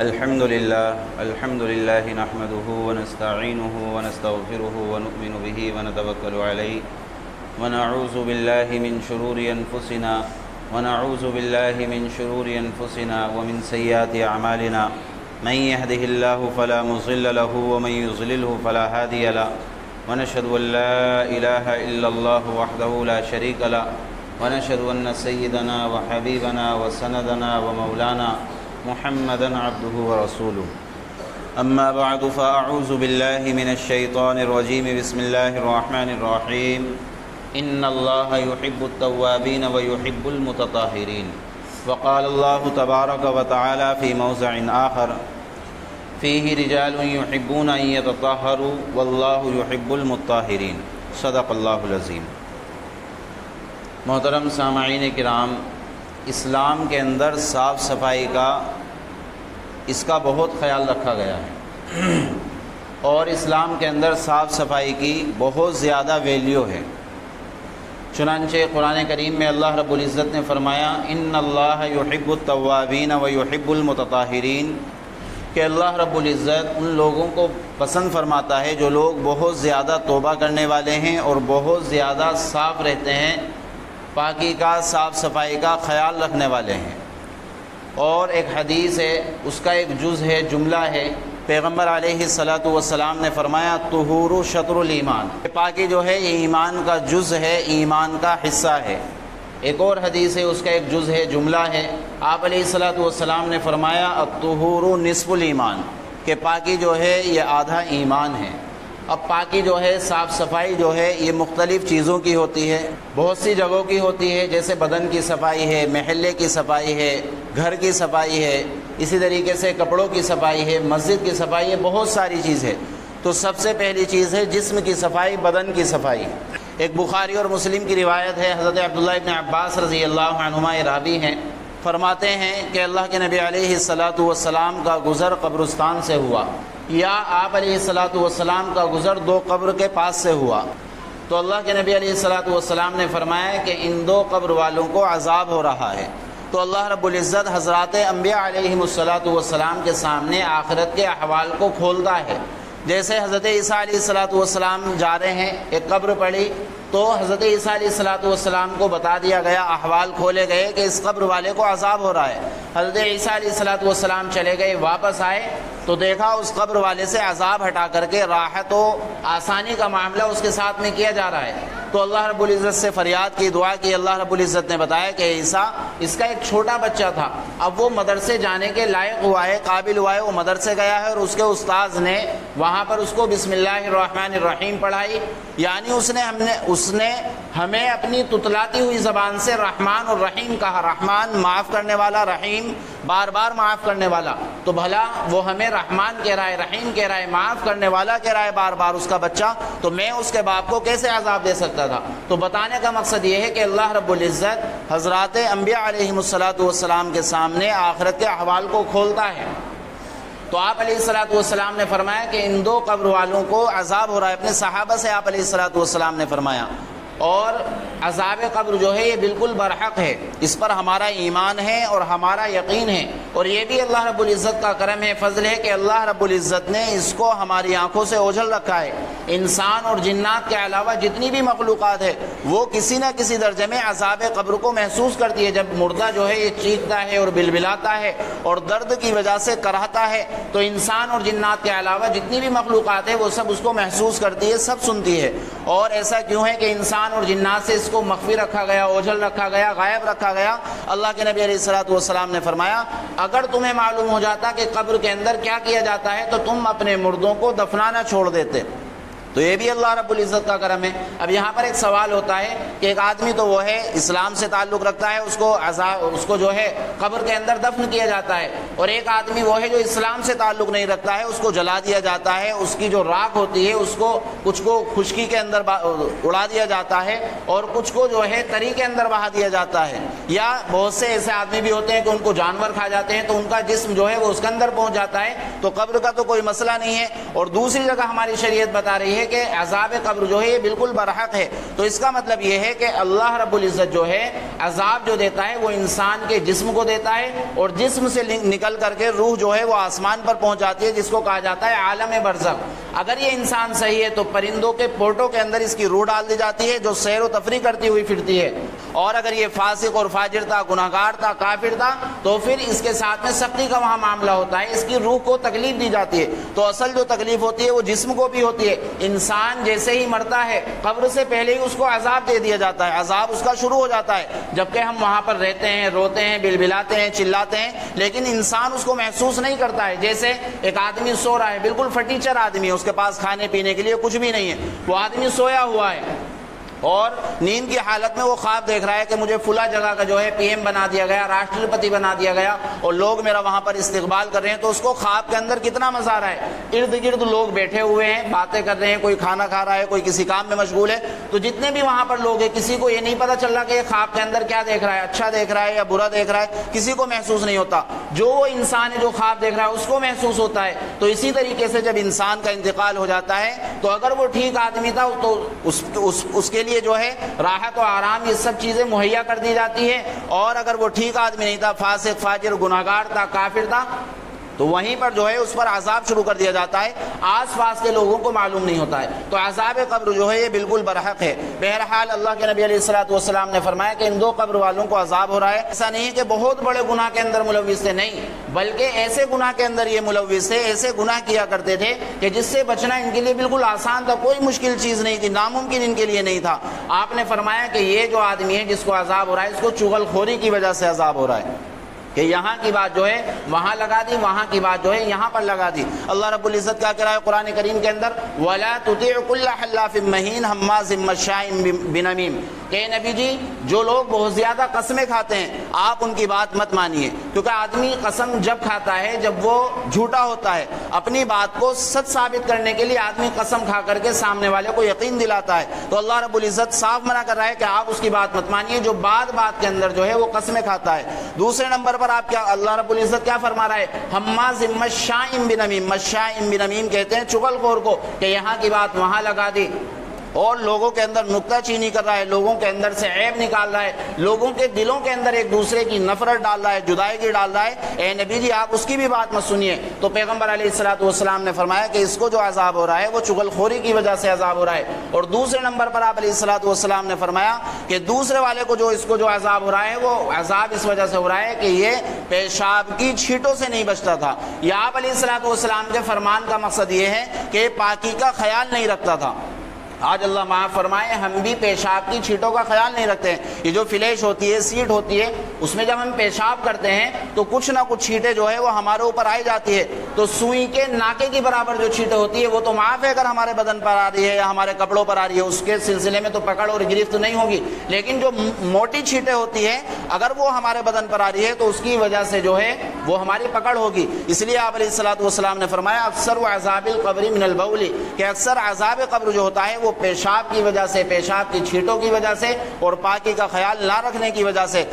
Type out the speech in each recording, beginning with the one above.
الحمد لله نحمده ونستعينه ونستغفره ونؤمن به ونتوكل عليه ونعوذ بالله من شرور أنفسنا ومن سيئات أعمالنا من يهده الله فلا مضل له ومن يضلله فلا هادي له ونشهد أن لا إله إلا الله وحده لا شريك له ونشهد أن سيدنا وحبيبنا وسندنا ومولانا محمدا عبده ورسوله أما بعد فأعوذ بالله من الشيطان الرجيم بسم الله الرحمن الرحيم إن الله يحب التوابين ويحب المتطهرين وقال الله تبارك وتعالى في موضع آخر فيه رجال يحبون أن يتطهروا والله يحب المطهرين صدق الله العظيم۔ محترم سامعین کرام، اسلام کے اندر صاف صفائی کا اس کا بہت خیال رکھا گیا ہے اور اسلام کے اندر صاف صفائی کی بہت زیادہ ویلیو ہے۔ چنانچہ قرآن کریم میں اللہ رب العزت نے فرمایا ان اللہ یحب التوابین ویحب المتطہرین، کہ اللہ رب العزت ان لوگوں کو پسند فرماتا ہے جو لوگ بہت زیادہ توبہ کرنے والے ہیں اور بہت زیادہ صاف رہتے ہیں، پاکی کا صاف صفائی کا خیال رکھنے والے ہیں۔ اور ایک حدیث ہے، اس کا ایک جز ہے، جملہ ہے، پیغمبر علیہ الصلاۃ والسلام نے فرمایا طہور شطر الایمان، پاکی جو ہے یہ ایمان کا جز ہے، ایمان کا حصہ ہے۔ ایک اور حدیث ہے، اس کا ایک جز ہے، جملہ ہے، آپ علیہ الصلاۃ والسلام نے فرمایا الطہور نصف الایمان، کہ پاکی جو ہے یہ آدھا ایمان ہے۔ اب پاکی جو ہے، صاف صفائی جو ہے، یہ مختلف چیزوں کی ہوتی ہے، بہت سی جگہوں کی ہوتی ہے، جیسے بدن کی صفائی ہے، محلے کی صفائی ہے، گھر کی صفائی ہے، اسی طریقے سے کپڑوں کی صفائی ہے، مسجد کی صفائی ہے، بہت ساری چیز ہے۔ تو سب سے پہلی چیز ہے جسم کی صفائی، بدن کی صفائی۔ ایک بخاری اور مسلم کی روایت ہے، حضرت عبداللہ ابن عباس رضی اللہ عنہما یہ راوی ہیں، فرماتے ہیں کہ اللہ کے نبی علیہ الصلاۃ والسلام کا گزر قبرستان سے ہوا، یا آپ علیہ الصلاۃ والسلام کا گزر دو قبر کے پاس سے ہوا، تو اللہ کے نبی علیہ الصلاۃ والسلام نے فرمایا کہ ان دو قبر والوں کو عذاب ہو رہا ہے۔ تو اللہ رب العزت حضرات انبیاء علیہم الصلاۃ والسلام کے سامنے آخرت کے احوال کو کھولتا ہے۔ جیسے حضرت عیسیٰ علیہ الصلاۃ والسلام جا رہے ہیں، ایک قبر پڑی تو حضرت عیسیٰ علیہ الصلاۃ والسلام کو بتا دیا گیا، احوال کھولے گئے کہ اس قبر والے کو عذاب ہو رہا ہے۔ حضرت عیسیٰ علیہ الصلاۃ والسلام چلے گئے، واپس آئے تو دیکھا اس قبر والے سے عذاب ہٹا کر کے راحت و آسانی کا معاملہ اس کے ساتھ میں کیا جا رہا ہے۔ تو اللہ رب العزت سے فریاد کی، دعا کی، اللہ رب العزت نے بتایا کہ عیسیٰ، اس کا ایک چھوٹا بچہ تھا، اب وہ مدرسے جانے کے لائق ہوا ہے، قابل ہوا ہے، وہ مدرسے گیا ہے اور اس کے استاذ نے وہاں پر اس کو بسم اللہ الرحمن الرحیم پڑھائی، یعنی اس نے ہمیں اپنی تتلاتی ہوئی زبان سے رحمان اور رحیم کہا، رحمان معاف کرنے والا، رحیم بار بار معاف کرنے والا، تو بھلا وہ ہمیں رحمان کہہ رہا ہے، رحیم کہہ رہا ہے، معاف کرنے والا کہہ رہا ہے بار بار اس کا بچہ، تو میں اس کے باپ کو کیسے عذاب دے سکتا تھا؟ تو بتانے کا مقصد یہ ہے کہ اللہ رب العزت حضرات انبیاء علیہم الصلاۃ والسلام کے سامنے آخرت کے احوال کو کھولتا ہے۔ تو آپ علیہ الصلاۃ والسلام نے فرمایا کہ ان دو قبر والوں کو عذاب ہو رہا ہے، اپنے صحابہ سے آپ علیہ الصلاۃ والسلام نے فرمایا، اور عذاب قبر جو ہے یہ بالکل برحق ہے، اس پر ہمارا ایمان ہے اور ہمارا یقین ہے، اور یہ بھی اللہ رب العزت کا کرم ہے، فضل ہے کہ اللہ رب العزت نے اس کو ہماری آنکھوں سے اوجھل رکھا ہے۔ انسان اور جنات کے علاوہ جتنی بھی مخلوقات ہے وہ کسی نہ کسی درجے میں عذاب قبر کو محسوس کرتی ہے۔ جب مردہ جو ہے یہ چیختا ہے اور بلبلاتا ہے اور درد کی وجہ سے کراہتا ہے، تو انسان اور جنات کے علاوہ جتنی بھی مخلوقات ہے وہ سب اس کو محسوس کرتی ہے، سب سنتی ہے۔ اور ایسا کیوں ہے کہ انسان اور جنات سے اس کو مخفی رکھا گیا، اوجھل رکھا گیا، غائب رکھا گیا؟ اللہ کے نبی علیہ الصلوۃ والسلام نے فرمایا اگر تمہیں معلوم ہو جاتا کہ قبر کے اندر کیا کیا جاتا ہے تو تم اپنے مردوں کو دفنانا چھوڑ دیتے۔ تو یہ بھی اللہ رب العزت کا کرم ہے۔ اب یہاں پر ایک سوال ہوتا ہے کہ ایک آدمی تو وہ ہے اسلام سے تعلق رکھتا ہے، اس کو جو ہے قبر کے اندر دفن کیا جاتا ہے، اور ایک آدمی وہ ہے جو اسلام سے تعلق نہیں رکھتا ہے، اس کو جلا دیا جاتا ہے، اس کی جو راکھ ہوتی ہے اس کو کچھ کو خشکی کے اندر اڑا دیا جاتا ہے اور کچھ کو جو ہے تری کے اندر بہا دیا جاتا ہے، یا بہت سے ایسے آدمی بھی ہوتے ہیں کہ ان کو جانور کھا جاتے ہیں تو ان کا جسم جو ہے وہ اس کے اندر پہنچ جاتا ہے۔ تو قبر کا تو کوئی مسئلہ نہیں ہے۔ اور دوسری جگہ ہماری شریعت بتا رہی ہے کہ عذاب قبر جو ہے یہ بالکل برحق ہے۔ تو اس کا مطلب یہ ہے کہ اللہ رب العزت جو ہے عذاب جو دیتا ہے وہ انسان کے جسم کو دیتا ہے، اور جسم سے نکل کر کے روح جو ہے وہ آسمان پر پہنچ جاتی ہے، جس کو کہا جاتا ہے عالم برزخ۔ اگر یہ انسان صحیح ہے تو پرندوں کے پوٹوں کے اندر اس کی روح ڈال دی جاتی ہے جو سیر و تفریح کرتی ہوئی پھرتی ہے، اور اگر یہ فاسق اور فاجر تھا، گناہگار تھا، کافر تھا، تو پھر اس کے ساتھ میں سختی کا وہاں معاملہ ہوتا ہے، اس کی روح کو تکلیف دی جاتی ہے۔ تو اصل جو تکلیف ہوتی ہے وہ جسم کو بھی ہوتی ہے۔ انسان جیسے ہی مرتا ہے قبر سے پہلے ہی اس کو عذاب دے دیا جاتا ہے، عذاب اس کا شروع ہو جاتا ہے، جبکہ ہم وہاں پر رہتے ہیں، روتے ہیں، بلبلاتے ہیں، چلاتے ہیں، لیکن انسان اس کو محسوس نہیں کرتا ہے۔ جیسے ایک آدمی سو رہا ہے، بالکل فٹیچر آدمی ہے، اس کے پاس کھانے پینے کے لیے کچھ بھی نہیں ہے، وہ آدمی سویا ہوا ہے اور نیند کی حالت میں وہ خواب دیکھ رہا ہے کہ مجھے فلاں جگہ کا جو ہے پی ایم بنا دیا گیا، راشٹرپتی بنا دیا گیا، اور لوگ میرا وہاں پر استقبال کر رہے ہیں۔ تو اس کو خواب کے اندر کتنا مزہ آ رہا ہے، ارد گرد لوگ بیٹھے ہوئے ہیں، باتیں کر رہے ہیں، کوئی کھانا کھا رہا ہے، کوئی کسی کام میں مشغول ہے۔ تو جتنے بھی وہاں پر لوگ ہیں کسی کو یہ نہیں پتا چل رہا کہ یہ خواب کے اندر کیا دیکھ رہا ہے، اچھا دیکھ رہا ہے یا برا دیکھ رہا ہے، کسی کو محسوس نہیں ہوتا۔ جو وہ انسان ہے جو خواب دیکھ رہا ہے اس کو محسوس ہوتا ہے۔ تو اسی طریقے سے جب انسان کا انتقال ہو جاتا ہے تو اگر وہ ٹھیک آدمی تھا تو اس کے لیے جو ہے راحت و آرام یہ سب چیزیں مہیا کر دی جاتی ہے، اور اگر وہ ٹھیک آدمی نہیں تھا، فاسق فاجر گناہگار تھا، کافر تھا، تو وہیں پر جو ہے اس پر عذاب شروع کر دیا جاتا ہے، آس پاس کے لوگوں کو معلوم نہیں ہوتا ہے۔ تو عذاب قبر جو ہے یہ بالکل برحق ہے۔ بہرحال اللہ کے نبی علیہ الصلوۃ والسلام نے فرمایا کہ ان دو قبر والوں کو عذاب ہو رہا ہے۔ ایسا نہیں ہے کہ بہت بڑے گناہ کے اندر ملوث تھے، نہیں، بلکہ ایسے گناہ کے اندر یہ ملوث تھے، ایسے گناہ کیا کرتے تھے کہ جس سے بچنا ان کے لیے بالکل آسان تھا، کوئی مشکل چیز نہیں تھی، ناممکن ان کے لیے نہیں تھا۔ آپ نے فرمایا کہ یہ جو آدمی ہے جس کو عذاب ہو رہا ہے اس کو چغل خوری کی وجہ سے عذاب ہو رہا ہے، کہ یہاں کی بات جو ہے وہاں لگا دی، وہاں کی بات جو ہے یہاں پر لگا دی۔ اللہ رب العزت کیا کہہ رہا ہے قرآن کریم کے اندر، وَلَا تُطِعْ كُلَّ حَلَّافٍ مَّهِينٍ هَمَّازٍ مَّشَّاءٍ بِنَمِيمٍ، کہ نبی جی جو لوگ بہت زیادہ قسمیں کھاتے ہیں آپ ان کی بات مت مانیے، کیونکہ آدمی قسم جب کھاتا ہے جب وہ جھوٹا ہوتا ہے، اپنی بات کو سچ ثابت کرنے کے لیے آدمی قسم کھا کر کے سامنے والے کو یقین دلاتا ہے۔ تو اللہ رب العزت صاف منع کر رہا ہے کہ آپ اس کی بات مت مانیے جو بات کے اندر جو ہے وہ قسمیں کھاتا ہے۔ دوسرے نمبر پر آپ کیا اللہ رب العزت کیا فرما رہا ہے، ہماز مشاء بنمیم، مشاء بنمیم کہتے ہیں چغل خور کو، کہ یہاں کی بات وہاں لگا دی، اور لوگوں کے اندر نکتہ چینی کر رہا ہے، لوگوں کے اندر سے عیب نکال رہا ہے، لوگوں کے دلوں کے اندر ایک دوسرے کی نفرت ڈال رہا ہے، جدائیگی ڈال رہا ہے۔ اے نبی جی آپ اس کی بھی بات مت سنیے۔ تو پیغمبر علیہ الصلوۃ والسلام نے فرمایا کہ اس کو جو عذاب ہو رہا ہے وہ چغل خوری کی وجہ سے عذاب ہو رہا ہے۔ اور دوسرے نمبر پر آپ علیہ الصلوۃ والسلام نے فرمایا کہ دوسرے والے کو جو عذاب ہو رہا ہے وہ عذاب اس وجہ سے ہو رہا ہے کہ یہ پیشاب کی چھینٹوں سے نہیں بچتا تھا۔ یا آپ علیہ الصلوۃ والسلام کے فرمان کا مقصد یہ ہے کہ پاکی کا خیال نہیں رکھتا تھا۔ آج اللہ معاف فرمائے ہم بھی پیشاب کی چھینٹوں کا خیال نہیں رکھتے ہیں۔ یہ جو فلیش ہوتی ہے، سیٹ ہوتی ہے، اس میں جب ہم پیشاب کرتے ہیں تو کچھ نہ کچھ چھینٹیں جو ہے وہ ہمارے اوپر آئی جاتی ہے۔ تو سوئی کے ناکے کی برابر جو چھینٹیں ہوتی ہے وہ تو معاف ہے اگر ہمارے بدن پر آ رہی ہے یا ہمارے کپڑوں پر آ رہی ہے، اس کے سلسلے میں تو پکڑ اور گرفت نہیں ہوگی، لیکن جو موٹی چھینٹیں ہوتی ہیں اگر وہ ہمارے بدن پر آ رہی ہے تو اس کی وجہ سے جو ہے وہ ہماری پکڑ ہوگی۔ اس لیے آپ علیہ الصلوۃ والسلام نے فرمایا اکثر عذاب القبر من البول، کہ اکثر عذاب قبر جو ہوتا ہے وہ پیشاب کی وجہ سے، پیشاب کی چھینٹوں کی وجہ سے اور پاکی کا خیال نہ رکھنے کی وجہ سے۔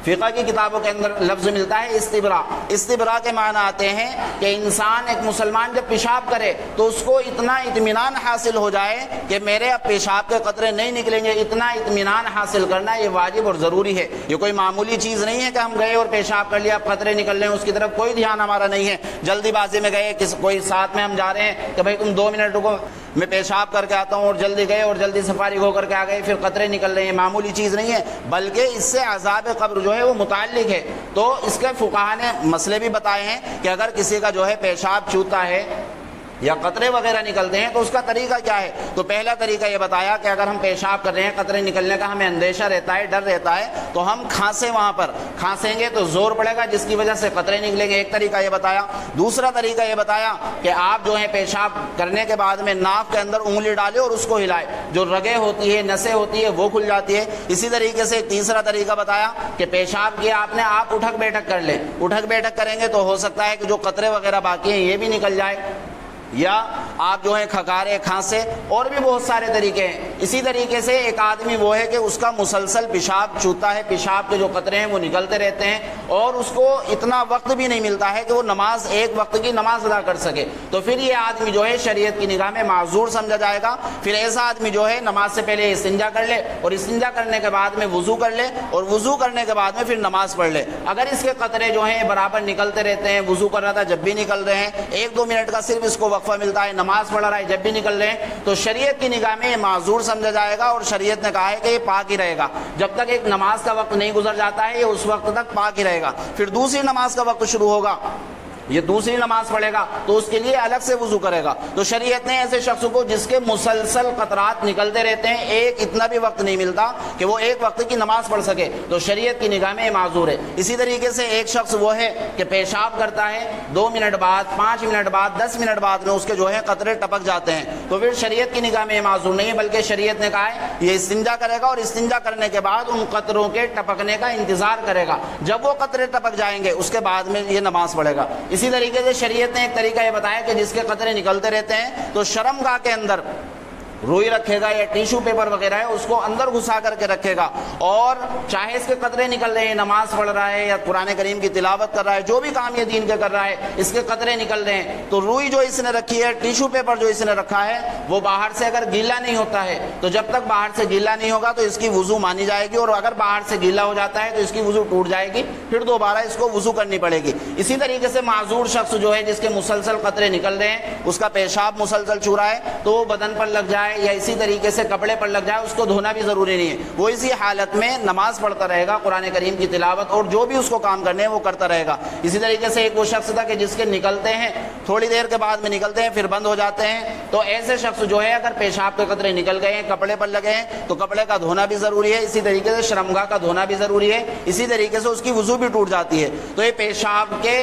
فقہ کی کتابوں کے اندر لفظ ملتا ہے استبرا۔ استبرا کے معنی آتے ہیں کہ انسان ایک مسلمان جب پیشاب کرے تو اس کو اتنا اطمینان حاصل ہو جائے کہ میرے اب پیشاب کے قطرے نہیں نکلیں گے، اتنا اطمینان حاصل کرنا یہ واجب اور ضروری ہے۔ یہ کوئی معمولی چیز نہیں ہے کہ ہم گئے اور پیشاب کر لیا، قطرے نکل رہے ہیں، اس کی طرف کوئی دھیان ہمارا نہیں ہے، جلدی بازی میں گئے، کوئی ساتھ میں ہم جا رہے ہیں کہ بھائی تم 2 منٹ رکو میں پیشاب کر کے آتا ہوں، اور جلدی گئے اور جلدی سے فارغ ہو کر کے آ گئے، پھر قطرے نکل رہے ہیں، معمولی چیز نہیں ہے، بلکہ اس سے عذاب قبر جو ہے وہ متعلق ہے۔ تو اس کے فقہا نے مسئلے بھی بتائے ہیں کہ اگر کسی کا جو ہے پیشاب چوتا ہے یا قطرے وغیرہ نکلتے ہیں تو اس کا طریقہ کیا ہے۔ تو پہلا طریقہ یہ بتایا کہ اگر ہم پیشاب کر رہے ہیں، قطرے نکلنے کا ہمیں اندیشہ رہتا ہے، ڈر رہتا ہے، تو ہم کھانسیں، وہاں پر کھانسیں گے تو زور پڑے گا جس کی وجہ سے قطرے نکلیں گے، ایک طریقہ یہ بتایا۔ دوسرا طریقہ یہ بتایا کہ آپ جو ہے پیشاب کرنے کے بعد میں ناک کے اندر انگلی ڈالے اور اس کو ہلائے، جو رگیں ہوتی ہے، نسیں ہوتی ہے وہ کھل جاتی ہے۔ اسی طریقے سے تیسرا طریقہ بتایا کہ پیشاب کیا آپ نے، آپ اٹھک بیٹھک کر لیں، اٹھک بیٹھک کریں گے تو ہو سکتا ہے کہ جو قطرے وغیرہ باقی ہیں یہ بھی نکل جائے، یا آپ جو ہے کھکارے، کھانسے، اور بھی بہت سارے طریقے ہیں۔ اسی طریقے سے ایک آدمی وہ ہے کہ اس کا مسلسل پیشاب چوتا ہے، پیشاب کے جو قطرے ہیں وہ نکلتے رہتے ہیں اور اس کو اتنا وقت بھی نہیں ملتا ہے کہ وہ نماز ایک وقت کی نماز ادا کر سکے، تو پھر یہ آدمی جو ہے شریعت کی نگاہ میں معذور سمجھا جائے گا۔ پھر ایسا آدمی جو ہے نماز سے پہلے استنجا کر لے اور استنجا کرنے کے بعد میں وضو کر لے اور وضو کرنے کے بعد میں پھر نماز پڑھ لے۔ اگر اس کے قطرے جو ہیں برابر نکلتے رہتے ہیں، وضو کر رہا تھا جب بھی نکل رہے ہیں، 1-2 منٹ کا صرف اس کو وقفہ ملتا ہے، نماز پڑھ رہا ہے جب بھی نکل رہے ہیں، تو شریعت کی نگاہ میں یہ معذور سمجھا جائے گا اور شریعت نے کہا ہے کہ یہ پاک ہی رہے گا جب تک ایک نماز کا وقت نہیں گزر جاتا ہے، یہ اس وقت تک پاک ہی رہے گا۔ پھر دوسری نماز کا وقت شروع ہوگا، یہ دوسری نماز پڑھے گا تو اس کے لیے الگ سے وضو کرے گا۔ تو شریعت نے ایسے شخص کو جس کے مسلسل قطرات نکلتے رہتے ہیں، ایک اتنا بھی وقت نہیں ملتا کہ وہ ایک وقت کی نماز پڑھ سکے، تو شریعت کی نگاہ میں معذور ہے۔ اسی طریقے سے ایک شخص وہ ہے کہ پیشاب کرتا ہے، 2 منٹ بعد، 5 منٹ بعد، 10 منٹ بعد میں اس کے جو ہے قطرے ٹپک جاتے ہیں، تو پھر شریعت کی نگاہ میں معذور نہیں ہے، بلکہ شریعت نے کہا ہے یہ استنجا کرے گا اور استنجا کرنے کے بعد ان قطروں کے ٹپکنے کا انتظار کرے گا، جب وہ قطرے ٹپک جائیں گے اس کے بعد میں یہ نماز پڑھے گا۔ اسی طریقے سے شریعت نے ایک طریقہ یہ بتایا کہ جس کے قطرے نکلتے رہتے ہیں تو شرمگاہ کے اندر روئی رکھے گا یا ٹیشو پیپر وغیرہ ہے اس کو اندر گھسا کر کے رکھے گا، اور چاہے اس کے قطرے نکل رہے ہیں، نماز پڑھ رہا ہے یا قرآن کریم کی تلاوت کر رہا ہے، جو بھی کام یہ دین کے کر رہا ہے، اس کے قطرے نکل رہے ہیں، تو روئی جو اس نے رکھی ہے، ٹیشو پیپر جو اس نے رکھا ہے، وہ باہر سے اگر گیلا نہیں ہوتا ہے تو جب تک باہر سے گیلا نہیں ہوگا تو اس کی وضو مانی جائے گی، اور اگر باہر سے گیلا ہو جاتا ہے تو اس کی وضو ٹوٹ جائے گی، پھر دوبارہ اس کو وضو کرنی پڑے گی۔ اسی طریقے سے معذور شخص جو ہے جس کے مسلسل قطرے نکل رہے ہیں، اس کا پیشاب مسلسل چو رہا ہے، تو وہ بدن پر لگ جائے یا اسی طریقے سے کپڑے پر لگ جائے، اس کو دھونا بھی ضروری نہیں ہے، وہ اسی حالت میں نماز پڑھتا رہے گا، قرآن کریم کی تلاوت اور جو بھی اس کو کام کرنے ہیں وہ کرتا رہے گا۔ اسی طریقے سے ایک وہ شخص تھا کہ جس کے نکلتے ہیں، تھوڑی دیر کے بعد میں نکلتے ہیں پھر بند ہو جاتے ہیں، تو ایسے شخص جو ہے اگر پیشاب کے قطرے نکل گئے ہیں، کپڑے پر لگے ہیں، تو کپڑے کا دھونا بھی ضروری ہے، اسی طریقے سے شرمگاہ کا دھونا بھی ضروری ہے، اسی طریقے سے اس کی وضو بھی ٹوٹ جاتی ہے۔ تو یہ پیشاب کے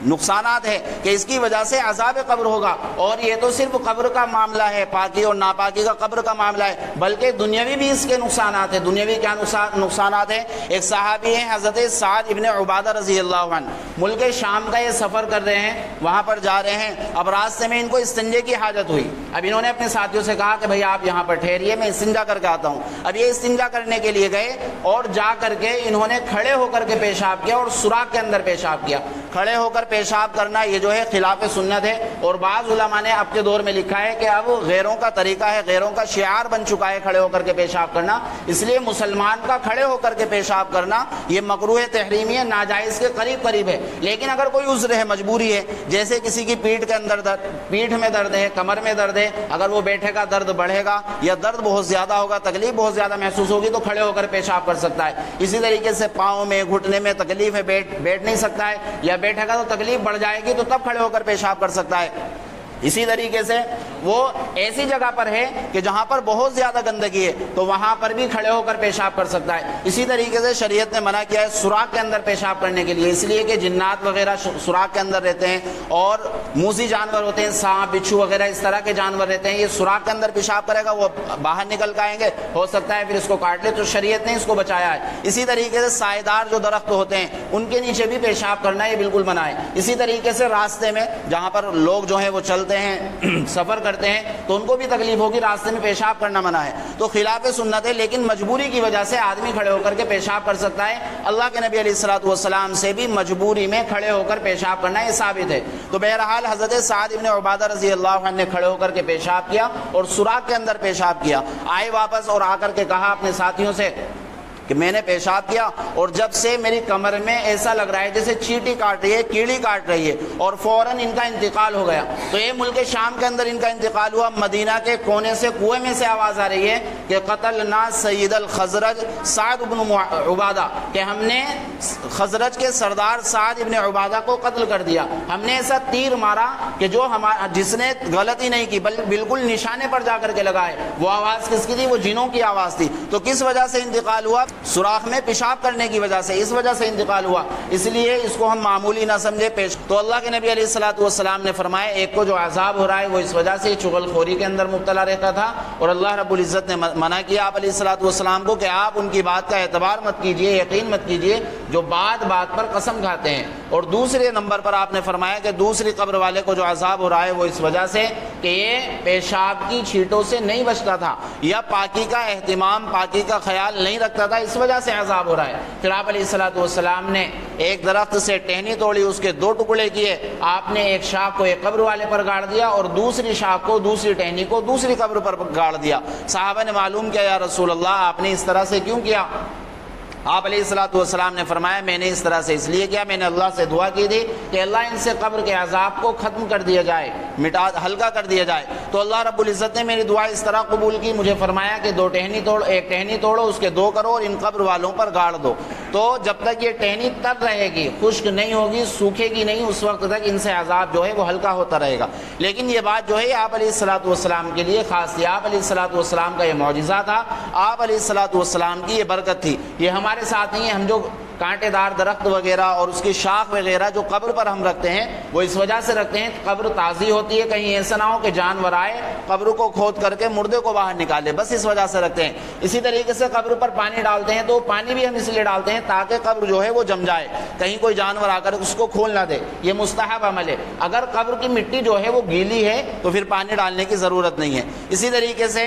نقصانات ہے کہ اس کی وجہ سے عذاب قبر ہوگا، اور یہ تو صرف قبر کا معاملہ ہے، پاکی اور ناپاکی کا قبر کا معاملہ ہے، بلکہ دنیاوی بھی اس کے نقصانات ہیں۔ دنیاوی کیا نقصانات ہیں؟ ایک صحابی ہیں حضرت سعد ابن عبادہ رضی اللہ عنہ، ملک شام کا یہ سفر کر رہے ہیں، وہاں پر جا رہے ہیں، اب راستے میں ان کو استنجے کی حاجت ہوئی، اب انہوں نے اپنے ساتھیوں سے کہا کہ بھئی آپ یہاں پر ٹھہریے، میں استنجا کر کے آتا ہوں۔ اب یہ استنجا کرنے کے لیے گئے اور جا کر کے انہوں نے کھڑے ہو کر کے پیشاب کیا اور سوراخ کے اندر پیشاب کیا۔ کھڑے ہو کر پیشاب کرنا یہ جو ہے خلاف سنت ہے، اور بعض علماء نے اب کے دور میں لکھا ہے کہ اب غیروں کا طریقہ ہے، غیروں کا شعار بن چکا ہے کھڑے ہو کر کے پیشاب کرنا، اس لیے مسلمان کا کھڑے ہو کر کے پیشاب کرنا یہ مکروہ تحریمی ہے، ناجائز کے قریب ہے۔ لیکن اگر کوئی عذر ہے، مجبوری ہے، جیسے کسی کی پیٹھ کے اندر درد، پیٹھ میں درد ہے، کمر میں درد ہے، اگر وہ بیٹھے گا درد بڑھے گا یا درد بہت زیادہ ہوگا، تکلیف بہت زیادہ محسوس ہوگی، تو کھڑے ہو کر پیشاب کر سکتا ہے۔ اسی طریقے سے پاؤں میں، گھٹنے میں تکلیف ہے، بیٹھ نہیں سکتا ہے یا بیٹھے گا تو تکلیف بڑھ جائے گی، تو تب کھڑے ہو کر پیشاب کر سکتا ہے۔ اسی طریقے سے وہ ایسی جگہ پر ہے کہ جہاں پر بہت زیادہ گندگی ہے تو وہاں پر بھی کھڑے ہو کر پیشاب کر سکتا ہے۔ اسی طریقے سے شریعت نے منع کیا ہے سوراخ کے اندر پیشاب کرنے کے لیے، اس لیے کہ جنات وغیرہ سوراخ کے اندر رہتے ہیں اور موذی جانور ہوتے ہیں، سانپ، بچھو وغیرہ اس طرح کے جانور رہتے ہیں، یہ سوراخ کے اندر پیشاب کرے گا، وہ باہر نکل کے آئیں گے، ہو سکتا ہے پھر اس کو کاٹ لے، تو شریعت نے اس کو بچایا ہے۔ اسی طریقے سے سائے دار جو درخت ہوتے ہیں ان کے نیچے بھی پیشاب کرنا یہ بالکل منع ہے۔ اسی طریقے سے راستے میں جہاں پر لوگ جو ہیں وہ چلتے ہیں، سفر کرتے ہیں، تو ان کو بھی تکلیف ہوگی، راستے میں پیشاب کرنا منع ہے، تو خلاف سنت ہے، لیکن مجبوری کی وجہ سے آدمی کھڑے ہو کر کے پیشاب کر سکتا ہے۔ اللہ کے نبی علیہ الصلوۃ والسلام سے بھی مجبوری میں کھڑے ہو کر پیشاب کرنا یہ ثابت ہے۔ تو بہرحال حضرت سعد ابن عبادہ رضی اللہ عنہ نے کھڑے ہو کر کے پیشاب کیا اور سوراخ کے اندر پیشاب کیا، آئے واپس اور آ کر کے کہا اپنے ساتھیوں سے کہ میں نے پیشاب کیا اور جب سے میری کمر میں ایسا لگ رہا ہے جیسے چیٹی کاٹ رہی ہے، کیڑی کاٹ رہی ہے، اور فوراً ان کا انتقال ہو گیا۔ تو یہ ملک شام کے اندر ان کا انتقال ہوا، مدینہ کے کونے سے کنویں میں سے آواز آ رہی ہے کہ قتلنا سید الخزرج سعد بن عبادہ، کہ ہم نے خزرج کے سردار سعد ابن عبادہ کو قتل کر دیا، ہم نے ایسا تیر مارا کہ جو جس نے غلطی نہیں کی بالکل نشانے پر جا کر کے لگائے۔ وہ آواز کس کی تھی؟ وہ جنوں کی آواز تھی۔ تو کس وجہ سے انتقال ہوا؟ سوراخ میں پیشاب کرنے کی وجہ سے، اس وجہ سے انتقال ہوا، اس لیے اس کو ہم معمولی نہ سمجھے۔ تو اللہ کے نبی علیہ الصلوۃ والسلام نے فرمایا ایک کو جو عذاب ہو رہا ہے وہ اس وجہ سے چغل خوری کے اندر مبتلا رہتا تھا، اور اللہ رب العزت نے منع کیا آپ علیہ الصلوۃ والسلام کو کہ آپ ان کی بات کا اعتبار مت کیجئے، یقین مت کیجئے، جو بات بات پر قسم کھاتے ہیں۔ اور دوسرے نمبر پر آپ نے فرمایا کہ دوسری قبر والے کو جو عذاب ہو رہا ہے وہ اس وجہ سے کہ یہ پیشاب کی چھینٹوں سے نہیں بچتا تھا یا پاکی کا اہتمام، پاکی کا خیال نہیں رکھتا تھا، اس وجہ سے عذاب ہو رہا ہے۔ پھر آپ علیہ السلام نے ایک درخت سے ٹہنی توڑی، اس کے 2 ٹکڑے کیے، آپ نے ایک شاخ کو ایک قبر والے پر گاڑ دیا اور دوسری شاخ کو، دوسری ٹہنی کو دوسری قبر پر گاڑ دیا۔ صحابہ نے معلوم کیا، یا رسول اللہ آپ نے اس طرح سے کیوں کیا؟ آپ علیہ السلام نے فرمایا میں نے اس طرح سے اس لیے کیا، میں نے اللہ سے دعا کی تھی کہ اللہ ان سے قبر کے عذاب کو ختم کر دیا جائے، ہلکا کر دیا جائے۔ تو اللہ رب العزت نے میری دعا اس طرح قبول کی، مجھے فرمایا کہ ایک ٹہنی توڑو، اس کے 2 کرو اور ان قبر والوں پر گاڑ دو۔ تو جب تک یہ ٹہنی تر رہے گی، خشک نہیں ہوگی، سوکھے گی نہیں، اس وقت تک ان سے عذاب جو ہے وہ ہلکا ہوتا رہے گا۔ لیکن یہ بات جو ہے آپ علیہ السلام کے لیے خاص تھی، آپ علیہ السلام کا یہ معجزہ تھا، آپ علیہ السلام کی یہ برکت تھی۔ یہ ہمارے ساتھ نہیں ہے، ہم جو کانٹے دار درخت وغیرہ اور اس کی شاخ وغیرہ جو قبر پر ہم رکھتے ہیں وہ اس وجہ سے رکھتے ہیں قبر تازی ہوتی ہے، کہیں ایسا نہ ہو کہ جانور آئے قبر کو کھود کر کے مردے کو باہر نکالے، بس اس وجہ سے رکھتے ہیں۔ اسی طریقے سے قبر پر پانی ڈالتے ہیں تو پانی بھی ہم اس لیے ڈالتے ہیں تاکہ قبر جو ہے وہ جم جائے، کہیں کوئی جانور آ کر اس کو کھول نہ دے، یہ مستحب عمل ہے۔ اگر قبر کی مٹی جو ہے وہ گیلی ہے تو پھر پانی ڈالنے کی ضرورت نہیں ہے۔ اسی طریقے سے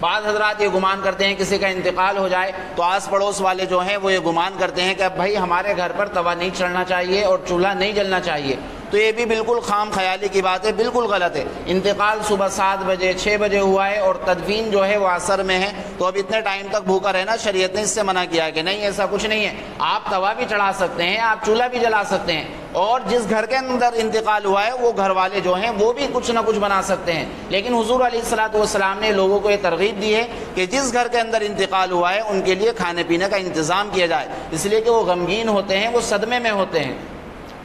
بعض حضرات یہ گمان کرتے ہیں کسی کا انتقال ہو جائے تو آس پڑوس والے جو ہیں وہ یہ گمان کرتے ہیں کہ اب بھائی ہمارے گھر پر توا نہیں چڑھنا چاہیے اور چولہا نہیں جلنا چاہیے، تو یہ بھی بالکل خام خیالی کی بات ہے، بالکل غلط ہے۔ انتقال صبح 7 بجے 6 بجے ہوا ہے اور تدفین جو ہے وہ عصر میں ہے، تو اب اتنے ٹائم تک بھوکا رہنا شریعت نے اس سے منع کیا ہے کہ نہیں، ایسا کچھ نہیں ہے، آپ توا بھی چڑھا سکتے ہیں، آپ چولہا بھی جلا سکتے ہیں، اور جس گھر کے اندر انتقال ہوا ہے وہ گھر والے جو ہیں وہ بھی کچھ نہ کچھ بنا سکتے ہیں۔ لیکن حضور علیہ السلام نے لوگوں کو یہ ترغیب دی ہے کہ جس گھر کے اندر انتقال ہوا ہے ان کے لیے کھانے پینے کا انتظام کیا جائے، اس لیے کہ وہ غمگین ہوتے ہیں، وہ صدمے میں ہوتے ہیں۔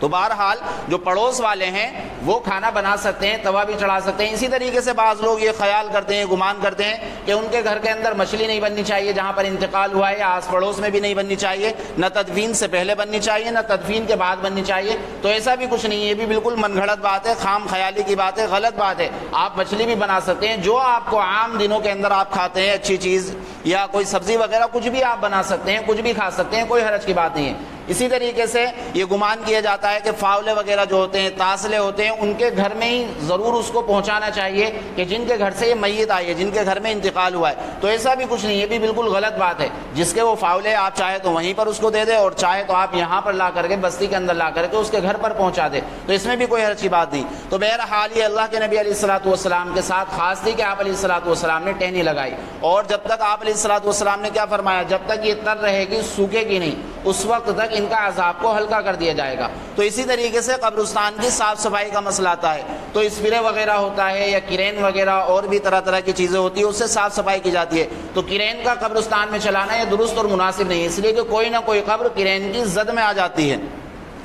تو بہرحال جو پڑوس والے ہیں وہ کھانا بنا سکتے ہیں، توا بھی چڑھا سکتے ہیں۔ اسی طریقے سے بعض لوگ یہ خیال کرتے ہیں، گمان کرتے ہیں کہ ان کے گھر کے اندر مچھلی نہیں بننی چاہیے جہاں پر انتقال ہوا ہے، یا آس پڑوس میں بھی نہیں بننی چاہیے، نہ تدفین سے پہلے بننی چاہیے نہ تدفین کے بعد بننی چاہیے۔ تو ایسا بھی کچھ نہیں ہے، یہ بھی بالکل من گھڑت بات ہے، خام خیالی کی بات ہے، غلط بات ہے۔ آپ مچھلی بھی بنا سکتے ہیں، جو آپ کو عام دنوں کے اندر آپ کھاتے ہیں اچھی چیز، یا کوئی سبزی وغیرہ کچھ بھی آپ بنا سکتے ہیں، کچھ بھی کھا سکتے ہیں، کوئی حرج کی بات نہیں ہے۔ اسی طریقے سے یہ گمان کیا جاتا ہے کہ فاولے وغیرہ جو ہوتے ہیں، تاسلے ہوتے ہیں، ان کے گھر میں ہی ضرور اس کو پہنچانا چاہیے کہ جن کے گھر سے یہ میت آئی ہے، جن کے گھر میں انتقال ہوا ہے، تو ایسا بھی کچھ نہیں، یہ بھی بالکل غلط بات ہے۔ جس کے وہ فاولے آپ چاہے تو وہیں پر اس کو دے دے، اور چاہے تو آپ یہاں پر لا کر کے بستی کے اندر لا کر کے اس کے گھر پر پہنچا دے، تو اس میں بھی کوئی حرج کی بات نہیں۔ تو بہرحال یہ اللہ کے نبی علیہ السلام کے ساتھ خاص تھی کہ آپ علیہ السلام نے ٹہنی لگائی، اور جب تک آپ علیہ السلام نے کیا فرمایا، جب تک یہ تر رہے گی، سوکھے گی نہیں، اس وقت تک ان کا عذاب کو ہلکا کر دیا جائے گا۔ تو اسی طریقے سے قبرستان کی صاف صفائی کا مسئلہ آتا ہے، تو اسپرے وغیرہ ہوتا ہے یا کرین وغیرہ اور بھی طرح طرح کی چیزیں ہوتی ہیں، اس سے صاف صفائی کی جاتی ہے۔ تو کرین کا قبرستان میں چلانا یہ درست اور مناسب نہیں ہے، اس لیے کہ کوئی نہ کوئی قبر کرین کی زد میں آ جاتی ہے،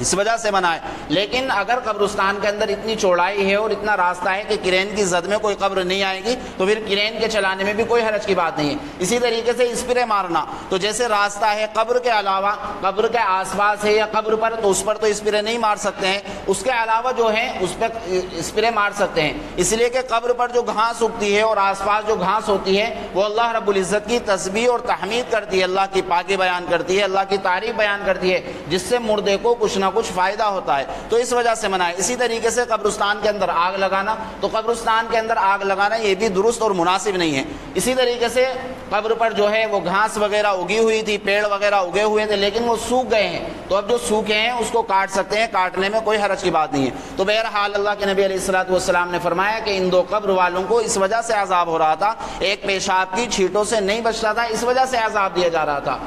اس وجہ سے منع ہے۔ لیکن اگر قبرستان کے اندر اتنی چوڑائی ہے اور اتنا راستہ ہے کہ کرین کی زد میں کوئی قبر نہیں آئے گی، تو پھر کرین کے چلانے میں بھی کوئی حرج کی بات نہیں ہے۔ اسی طریقے سے اسپرے مارنا، تو جیسے راستہ ہے قبر کے علاوہ، قبر کے آس پاس ہے یا قبر پر، تو اس پر تو اسپرے نہیں مار سکتے ہیں، اس کے علاوہ جو ہے اس پر اسپرے مار سکتے ہیں، اس لیے کہ قبر پر جو گھاس اگتی ہے اور آس پاس جو گھاس ہوتی ہے وہ اللہ رب العزت کی تسبیح اور تحمید کرتی ہے، اللہ کی پاکی بیان کرتی ہے، اللہ کی تعریف بیان کرتی ہے، جس سے مردے کو کچھ نہ کچھ فائدہ ہوتا ہے، تو اس وجہ سے منع ہے۔ اسی طریقے سے قبرستان کے اندر آگ لگانا، تو قبرستان کے اندر آگ لگانا یہ بھی درست اور مناسب نہیں ہے۔ اسی طریقے سے قبر پر جو ہے وہ گھاس وغیرہ اگی ہوئی تھی، پیڑ وغیرہ اگے ہوئے تھے، لیکن وہ سوکھ گئے ہیں، تو اب جو سوکھے ہیں اس کو کاٹ سکتے ہیں، کاٹنے میں کوئی حرج کی بات نہیں ہے۔ تو بہرحال اللہ کے نبی علیہ السلام نے فرمایا کہ ان 2 قبر والوں کو اس وجہ سے عذاب ہو رہا تھا، ایک پیشاب کی چھینٹوں سے نہیں بچتا تھا، اس وجہ سے عذاب دیا جا رہا تھا۔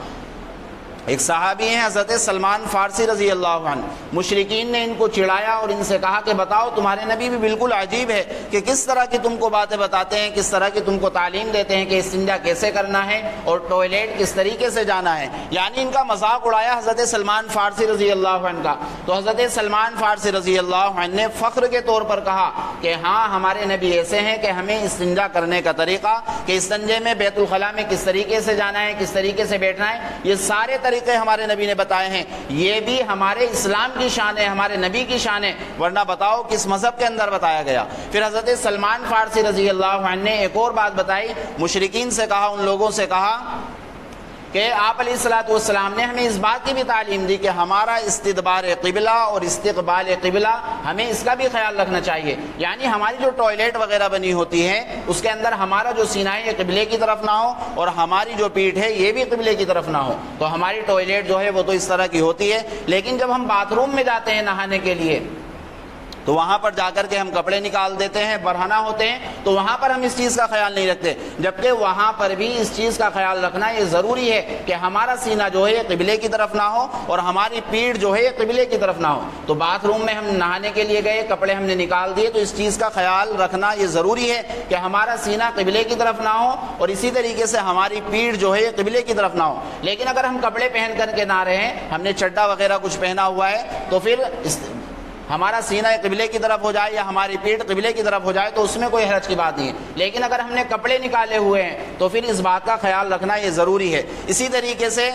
ایک صحابی ہیں حضرت سلمان فارسی رضی اللہ عنہ، مشرکین نے ان کو چڑھایا اور ان سے کہا کہ بتاؤ تمہارے نبی بھی بالکل عجیب ہے کہ کس طرح کی تم کو باتیں بتاتے ہیں، کس طرح کی تم کو تعلیم دیتے ہیں کہ استنجا کیسے کرنا ہے اور ٹوائلٹ کس طریقے سے جانا ہے، یعنی ان کا مذاق اڑایا حضرت سلمان فارسی رضی اللہ عنہ کا۔ تو حضرت سلمان فارسی رضی اللہ عنہ نے فخر کے طور پر کہا کہ ہاں ہمارے نبی ایسے ہیں کہ ہمیں استنجا کرنے کا طریقہ، کہ استنجے میں بیت الخلاء میں کس طریقے سے جانا ہے، کس طریقے سے بیٹھنا ہے، یہ سارے طریقے ہمارے نبی نے بتائے ہیں۔ یہ بھی ہمارے اسلام کی شان ہے، ہمارے نبی کی شان ہے، ورنہ بتاؤ کس مذہب کے اندر بتایا گیا۔ پھر حضرت سلمان فارسی رضی اللہ عنہ نے ایک اور بات بتائی، مشرکین سے کہا، ان لوگوں سے کہا کہ آپ علیہ الصلوۃ والسلام نے ہمیں اس بات کی بھی تعلیم دی کہ ہمارا استدبار قبلہ اور استقبال قبلہ ہمیں اس کا بھی خیال رکھنا چاہیے. یعنی ہماری جو ٹوائلٹ وغیرہ بنی ہوتی ہے اس کے اندر ہمارا جو سینہ ہے یہ قبلے کی طرف نہ ہو اور ہماری جو پیٹھ ہے یہ بھی قبلے کی طرف نہ ہو. تو ہماری ٹوائلٹ جو ہے وہ تو اس طرح کی ہوتی ہے، لیکن جب ہم باتھ روم میں جاتے ہیں نہانے کے لیے تو وہاں پر جا کر کے ہم کپڑے نکال دیتے ہیں، برہنہ ہوتے ہیں، تو وہاں پر ہم اس چیز کا خیال نہیں رکھتے، جبکہ وہاں پر بھی اس چیز کا خیال رکھنا یہ ضروری ہے کہ ہمارا سینہ جو ہے قبلے کی طرف نہ ہو اور ہماری پیٹھ جو ہے قبلے کی طرف نہ ہو. تو باتھ روم میں ہم نہانے کے لیے گئے، کپڑے ہم نے نکال دیے، تو اس چیز کا خیال رکھنا یہ ضروری ہے کہ ہمارا سینہ قبلے کی طرف نہ ہو اور اسی طریقے سے ہماری پیٹھ جو ہے قبلے کی طرف نہ ہو. لیکن اگر ہم کپڑے پہن کر کے نہ رہیں، ہم نے چڈا وغیرہ کچھ پہنا ہوا ہے، تو پھر ہمارا سینہ قبلے کی طرف ہو جائے یا ہماری پیٹھ قبلے کی طرف ہو جائے تو اس میں کوئی حرج کی بات نہیں ہے. لیکن اگر ہم نے کپڑے نکالے ہوئے ہیں تو پھر اس بات کا خیال رکھنا یہ ضروری ہے. اسی طریقے سے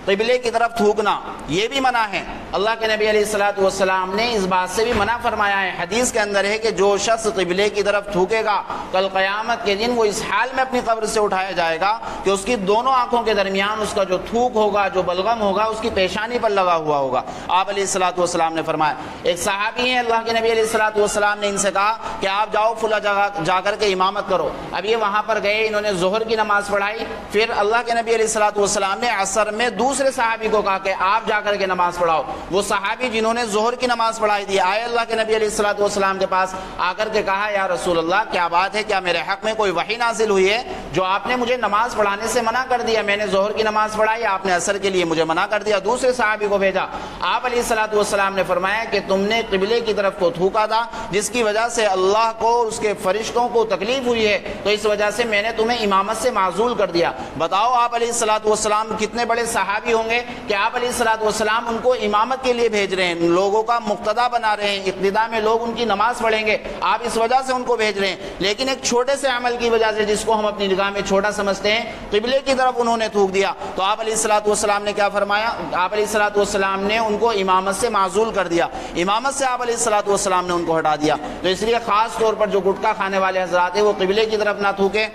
قبلے کی طرف تھوکنا یہ بھی منع ہے. اللہ کے نبی علیہ الصلوۃ والسلام نے اس بات سے بھی منع فرمایا ہے. حدیث کے اندر ہے کہ جو شخص قبلے کی طرف تھوکے گا کل قیامت کے دن وہ اس حال میں اپنی قبر سے اٹھایا جائے گا کہ اس کی دونوں آنکھوں کے درمیان اس کا جو تھوک ہوگا، جو بلغم ہوگا، اس کی پیشانی پر لگا ہوا ہوگا. آپ علیہ الصلوۃ والسلام نے فرمایا. ایک صحابی ہیں، اللہ کے نبی علیہ الصلوۃ والسلام نے ان سے کہا کہ آپ جاؤ فلاں جگہ جا کر کے امامت کرو. اب یہ وہاں پر گئے، انہوں نے ظہر کی نماز پڑھائی. پھر اللہ کے نبی علیہ الصلوۃ والسلام نے عصر میں دوسرے صحابی کو کہا کہ آپ جا کر کے نماز پڑھاؤ. وہ صحابی جنہوں نے ظہر کی نماز پڑھائی تھی آئے اللہ کے نبی علیہ الصلوۃ والسلام کے پاس، آ کر کے کہا یا رسول اللہ کیا بات ہے، کیا میرے حق میں کوئی وحی نازل ہوئی ہے جو آپ نے مجھے نماز پڑھانے سے منع کر دیا؟ میں نے ظہر کی نماز پڑھائی، آپ نے عصر کے لیے مجھے منع کر دیا. دوسرے صحابی کو بھیجا. آپ علیہ الصلوۃ والسلام نے فرمایا کہ تم نے قبلے کی طرف کو تھوکا تھا جس کی وجہ سے اللہ کو اور اس کے فرشتوں کو تکلیف ہوئی ہے، تو اس وجہ سے میں نے تمہیں امامت سے معزول کر دیا. بتاؤ آپ علیہ الصلوۃ والسلام کتنے بڑے صحابی ہوں گے کہ آپ علیہ الصلوۃ والسلام ان کو امامت کے لیے بھیج رہے ہیں، لوگوں کا مقتدا بنا رہے ہیں، اقتداء میں لوگ ان کی نماز پڑھیں گے، آپ اس وجہ سے ان کو بھیج رہے ہیں. لیکن ایک چھوٹے سے عمل کی وجہ سے جس کو ہم اپنی نگاہ میں چھوٹا سمجھتے ہیں، قبلے کی طرف انہوں نے تھوک دیا، تو آپ علیہ الصلوۃ والسلام نے کیا فرمایا؟ آپ علیہ الصلوۃ والسلام نے ان کو امامت سے معزول کر دیا. امامت سے آپ علیہ الصلوۃ والسلام نے ان کو ہٹا دیا. تو اس لیے خاص طور پر جو گٹکا کھانے والے حضرات ہیں وہ قبلے کی طرف نہ تھوکیں.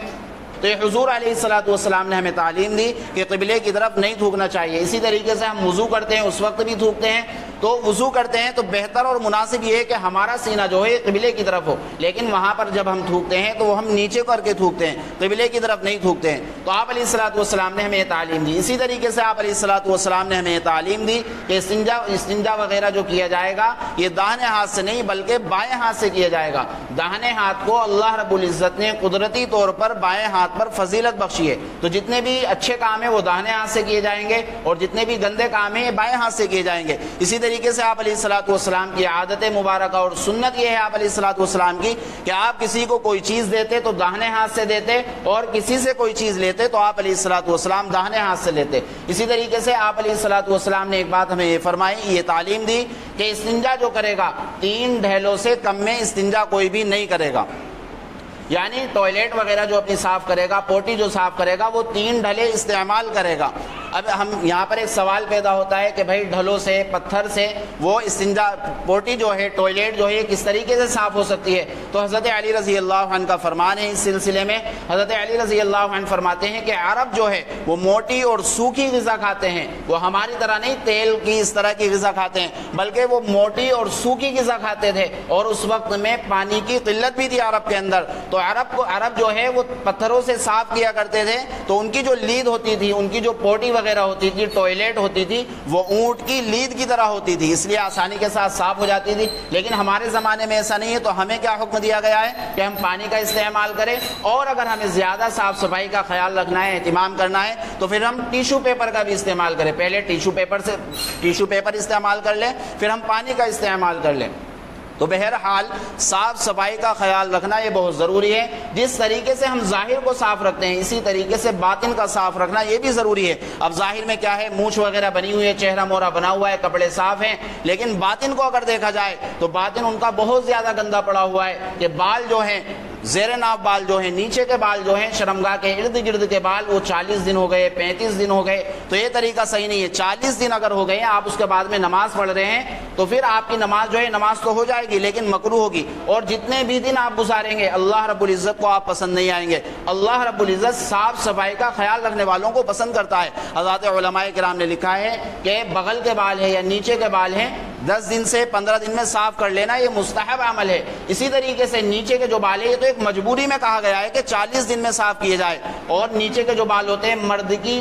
تو یہ حضور علیہ الصلوۃ والسلام نے ہمیں تعلیم دی کہ قبلے کی طرف نہیں تھوکنا چاہیے. اسی طریقے سے ہم وضو کرتے ہیں اس وقت بھی تھوکتے ہیں. تو وضو کرتے ہیں تو بہتر اور مناسب یہ ہے کہ ہمارا سینہ جو ہے قبلے کی طرف ہو، لیکن وہاں پر جب ہم تھوکتے ہیں تو وہ ہم نیچے کر کے تھوکتے ہیں، قبلے کی طرف نہیں تھوکتے ہیں. تو آپ علیہ الصلوۃ والسلام نے ہمیں یہ تعلیم دی. اسی طریقے سے آپ علیہ الصلوۃ والسلام نے ہمیں یہ تعلیم دی کہ استنجا وغیرہ جو کیا جائے گا یہ داہنے ہاتھ سے نہیں بلکہ بائیں ہاتھ سے کیا جائے گا. داہنے ہاتھ کو اللہ رب العزت نے قدرتی طور پر بائیں ہاتھ پر فضیلت بخشی ہے، تو جتنے بھی اچھے کام ہیں وہ داہنے ہاتھ سے کیے جائیں گے اور جتنے بھی گندے کام ہیں بائیں ہاتھ سے کیے جائیں گے. اسی طریقے سے آپ علیہ الصلوۃ والسلام کی عادت مبارکہ اور سنت یہ ہے آپ علیہ الصلوۃ والسلام کی کہ آپ کسی کو کوئی چیز دیتے تو داہنے ہاتھ سے دیتے اور کسی سے کوئی چیز لیتے تو آپ علیہ الصلوۃ والسلام داہنے ہاتھ سے لیتے. اسی طریقے سے آپ علیہ الصلوۃ والسلام نے ایک بات ہمیں یہ فرمائی، یہ تعلیم دی کہ استنجا جو کرے گا 3 ڈھیلوں سے کم میں استنجا کوئی بھی نہیں کرے گا. یعنی ٹوائلٹ وغیرہ جو اپنی صاف کرے گا، پوٹی جو صاف کرے گا، وہ 3 ڈھلے استعمال کرے گا. اب ہم یہاں پر ایک سوال پیدا ہوتا ہے کہ بھائی ڈھلوں سے، پتھر سے وہ استنجا پوٹی جو ہے، ٹوائلٹ جو ہے کس طریقے سے صاف ہو سکتی ہے؟ تو حضرت علی رضی اللہ عنہ کا فرمان ہے اس سلسلے میں. حضرت علی رضی اللہ عنہ فرماتے ہیں کہ عرب جو ہے وہ موٹی اور سوکھی غذا کھاتے ہیں، وہ ہماری طرح نہیں تیل کی اس طرح کی غذا کھاتے ہیں، بلکہ وہ موٹی اور سوکھی غذا کھاتے تھے. اور اس وقت میں پانی کی قلت بھی تھی عرب کے اندر. تو عرب جو ہے وہ پتھروں سے صاف کیا کرتے تھے. تو ان کی جو لید ہوتی تھی، ان کی جو پوٹی وغیرہ ہوتی تھی، ٹوائلٹ ہوتی تھی، وہ اونٹ کی لید کی طرح ہوتی تھی، اس لیے آسانی کے ساتھ صاف ہو جاتی تھی. لیکن ہمارے زمانے میں ایسا نہیں ہے. تو ہمیں کیا حکم دیا گیا ہے کہ ہم پانی کا استعمال کریں، اور اگر ہمیں زیادہ صاف صفائی کا خیال رکھنا ہے، اہتمام کرنا ہے، تو پھر ہم ٹیشو پیپر کا بھی استعمال کریں. پہلے ٹیشو پیپر استعمال کر لیں، پھر ہم پانی کا استعمال کر لیں. تو بہرحال صاف صفائی کا خیال رکھنا یہ بہت ضروری ہے. جس طریقے سے ہم ظاہر کو صاف رکھتے ہیں اسی طریقے سے باطن کا صاف رکھنا یہ بھی ضروری ہے. اب ظاہر میں کیا ہے، مونچھ وغیرہ بنی ہوئی ہے، چہرہ مورا بنا ہوا ہے، کپڑے صاف ہیں، لیکن باطن کو اگر دیکھا جائے تو باطن ان کا بہت زیادہ گندا پڑا ہوا ہے کہ بال جو ہیں زیر ناف بال جو ہیں، نیچے کے بال جو ہیں شرمگاہ کے ارد گرد کے بال، وہ 40 دن ہو گئے، 35 دن ہو گئے، تو یہ طریقہ صحیح نہیں ہے۔ 40 دن اگر ہو گئے ہیں آپ اس کے بعد میں نماز پڑھ رہے ہیں تو پھر آپ کی نماز جو ہے نماز تو ہو جائے گی لیکن مکروہ ہوگی، اور جتنے بھی دن آپ گزاریں گے اللہ رب العزت کو آپ پسند نہیں آئیں گے۔ اللہ رب العزت صاف صفائی کا خیال رکھنے والوں کو پسند کرتا ہے۔ حضرات علماء کرام نے لکھا ہے کہ بغل کے بال ہے یا نیچے کے بال ہیں 10 دن سے 15 دن میں صاف کر لینا، یہ مستحب عمل ہے۔ اسی طریقے سے نیچے کے جو بال ہے یہ تو ایک مجبوری میں کہا گیا ہے کہ 40 دن میں صاف کیے جائے، اور نیچے کے جو بال ہوتے ہیں مرد کی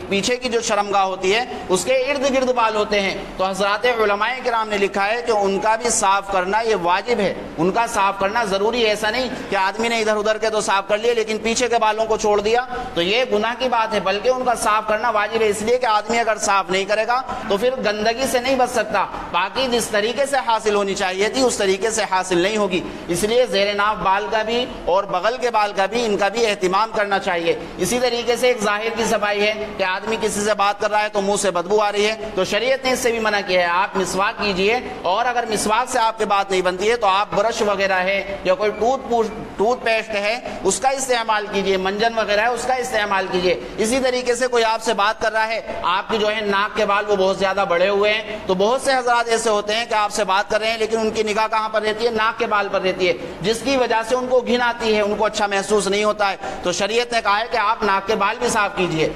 پیچھے کی جو شرمگاہ ہوتی ہے اس کے ارد گرد بال ہوتے ہیں، تو حضرات علماء کرام نے لکھا ہے کہ ان کا بھی صاف کرنا یہ واجب ہے، ان کا صاف کرنا ضروری ہے۔ ایسا نہیں کہ آدمی نے ادھر ادھر کے تو صاف کر لیے لیکن پیچھے کے بالوں کو چھوڑ دیا تو یہ گناہ کی بات ہے، بلکہ ان کا صاف کرنا واجب ہے، اس لیے کہ آدمی اگر صاف نہیں کرے گا تو پھر گندگی سے نہیں بچ سکتا، باقی جس طریقے سے حاصل ہونی چاہیے تھی اس طریقے سے حاصل نہیں ہوگی، اس لیے زیر ناف بال کا بھی اور بغل کے بال کا بھی ان کا بھی اہتمام کرنا چاہیے۔ اسی طریقے سے ایک ظاہر کی صفائی ہے کہ آدمی کسی سے بات کر رہا ہے تو منہ سے بدبو آ رہی ہے تو شریعت نے اس سے بھی منع کیا ہے، آپ مسواک کیجئے، اور اگر مسواک سے آپ کے بات نہیں بنتی ہے تو آپ برش وغیرہ ہے یا کوئی ٹوتھ پیسٹ ہے اس کا استعمال کیجئے، منجن وغیرہ ہے اس کا استعمال کیجئے۔ اسی طریقے سے کوئی آپ سے بات کر رہا ہے، آپ کی جو ہے ناک کے بال وہ بہت زیادہ بڑے ہوئے ہیں، تو بہت سے حضرات ایسے ہوتے ہیں کہ آپ سے بات کر رہے ہیں لیکن ان کی نگاہ کہاں پر رہتی ہے؟ ناک کے بال پر رہتی ہے، جس کی وجہ سے ان کو گھن آتی ہے، ان کو اچھا محسوس نہیں ہوتا ہے، تو شریعت نے کہا ہے کہ آپ ناک کے بال بھی صاف کیجئے۔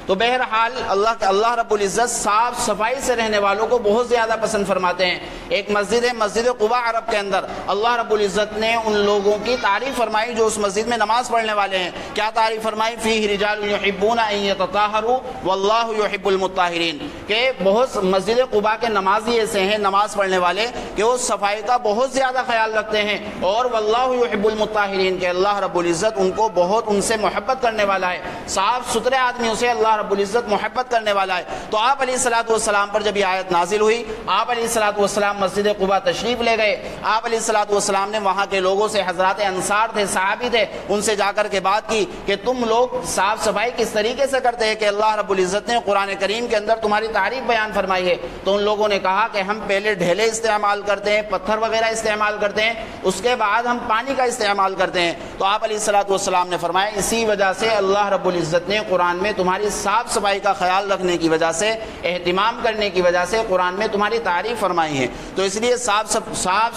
تو بہرحال اللہ رب العزت صاف صفائی سے رہنے والوں کو بہت زیادہ پسند فرماتے ہیں۔ ایک مسجد ہے مسجد قباء عرب کے اندر، اللہ رب العزت نے ان لوگوں کی تعریف فرمائی جو اس مسجد میں نماز پڑھنے والے ہیں۔ کیا تعریف فرمائی؟ فیہ رجال یحبون ان یتطہروا واللہ یحب المطہرین، کہ بہت مسجد قباء کے نمازی ایسے ہیں نماز پڑھنے والے کہ وہ صفائی کا بہت زیادہ خیال رکھتے ہیں، اور واللہ یحب المطہرین، کہ اللہ رب العزت ان کو بہت ان سے محبت کرنے والا ہے، صاف ستھرے آدمیوں سے اللہ رب العزت محبت کرنے والا ہے۔ تو آپ علیہ الصلوۃ والسلام پر جب یہ آیت نازل ہوئی، آپ علیہ الصلوۃ والسلام مسجد قباء تشریف لے گئے، آپ علیہ الصلوۃ والسلام نے وہاں کے لوگوں سے، حضرات انصار تھے، صحابی تھے، ان سے جا کر کے بات کی کہ تم لوگ صاف صفائی کس طریقے سے کرتے ہیں کہ اللہ رب العزت نے قرآن کریم کے اندر تمہاری تعریف بیان فرمائی ہے؟ تو ان لوگوں نے کہا کہ ہم پہلے ڈھیلے استعمال کرتے ہیں، پتھر وغیرہ استعمال کرتے ہیں، اس کے بعد ہم پانی کا استعمال کرتے ہیں۔ تو آپ علیہ الصلوۃ والسلام نے فرمایا اسی وجہ سے اللہ رب العزت نے قرآن میں تمہاری صاف صفائی کا خیال رکھنے کی وجہ سے، اہتمام کرنے کی وجہ سے قرآن میں تمہاری تعریف فرمائی ہے، تو اس لیے صاف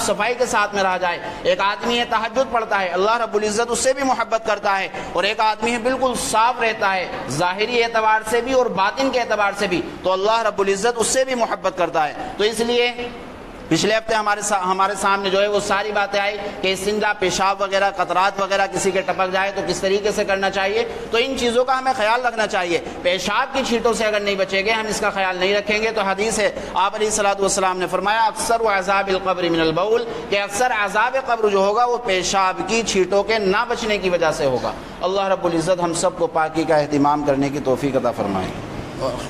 صفائی کے ساتھ میں رہا جائے۔ ایک آدمی ہے تہجد پڑھتا ہے، اللہ رب العزت اس سے بھی محبت کرتا ہے، اور ایک آدمی ہے بالکل صاف رہتا ہے ظاہری اعتبار سے بھی اور باطن کے اعتبار سے بھی، تو اللہ رب العزت اس سے بھی محبت کرتا ہے۔ تو اس لیے پچھلے ہفتے ہمارے سامنے جو ہے وہ ساری باتیں آئی کہ استنجا، پیشاب وغیرہ، قطرات وغیرہ کسی کے ٹپک جائے تو کس طریقے سے کرنا چاہیے، تو ان چیزوں کا ہمیں خیال رکھنا چاہیے۔ پیشاب کی چھینٹوں سے اگر نہیں بچیں گے، ہم اس کا خیال نہیں رکھیں گے، تو حدیث ہے آپ علیہ الصلوۃ والسلام نے فرمایا اکثر عذاب القبر من البول، کہ اکثر عذاب قبر جو ہوگا وہ پیشاب کی چھینٹوں کے نہ بچنے کی وجہ سے ہوگا۔ اللہ رب العزت ہم سب کو پاکی کا اہتمام کرنے کی توفیق عطا فرمائے۔